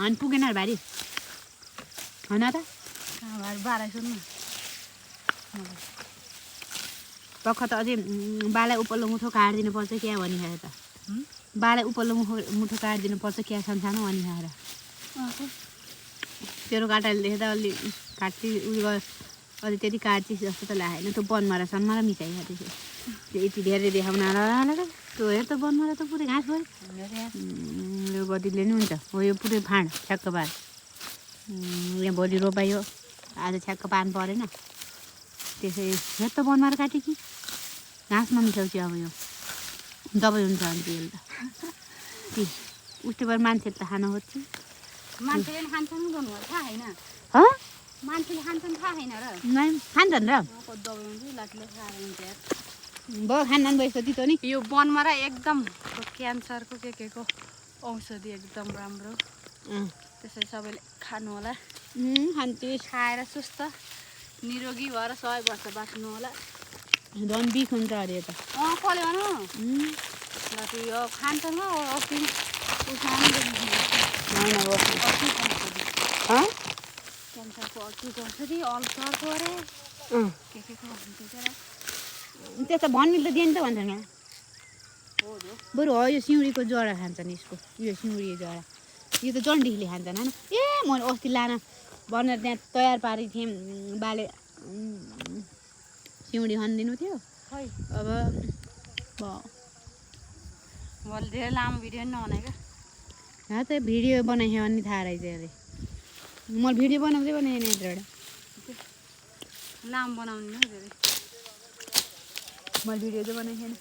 अनि पुगेन र भारी होइन त 1200 न पक्क त अझै बालाई उपल्लो मुठो काटिदिनु पर्छ क्या भनिखायो त बालाई उपल्लो मुठो काटिदिनु पर्छ क्या सानो भनिखाएर तेरो काटाले देख्दा अलि काट्टी उयो अलि त्यति काट्छिस् जस्तो त लागेन त्यो बनमारा सनमारा मिसाइखा त्यसो त्यो यति धेरै देखाउन त्यो हेर त बनमारा त पुरै घाँस भयो यो बदीले नि हुन्छ हो यो पुरै फाँड छ्याक्क पार यहाँ भोलि रोपायो आज छ्याक्क पार्नु परेन त्यसै हेर त बनमारा काट्यो कि घाँसमा मिसाउँछ अब यो दबाई हुन्छ अनि तेल त उस्तै भएर मान्छेले त खान खोज्छ मान्छेले खान्छन् गर्नु थाहा छैन मान्छेले खान्छन् थाहा छैन र नै खान्छन् र दबाई हुन्छ लाटले खाएर हुन्छ भयो खान्छन् भयो यस्तो तितो नि यो बनमारा एकदम क्यान्सरको के को औषधि एकदम राम्रो त्यसै सबैले खानु होला खान्छु खाएर सुस्त निरोगी भएर 100 वर्ष बाँच्नु होला झन् बिख हुन्छ अरे त कसले भनौँ यो खान्छन् हो अस्ति क्यान्सरको औषधि अल्सरको अरे के को त्यस्तो भन्ने त दिएन त भन्छन् यहाँ बरु हो यो सिउँडीको जरा खान्छन् यसको यो सिउँडी जरा यो त जन्डिसले खान्छन् होइन ए मैले अस्ति लान भनेर त्यहाँ तयार पारेको थिएँ बाले सिउँडी खनिदिनु थियो खै अब मैले धेरै लामो भिडियो नि नबनाएको यहाँ त भिडियो बनाइयो भने थाहा रहेछ अरे मैले भिडियो बनाउँदै बनाएन यत्रबाट लामो बनाउनु धेरै मैले भिडियो चाहिँ बनाएको थिएन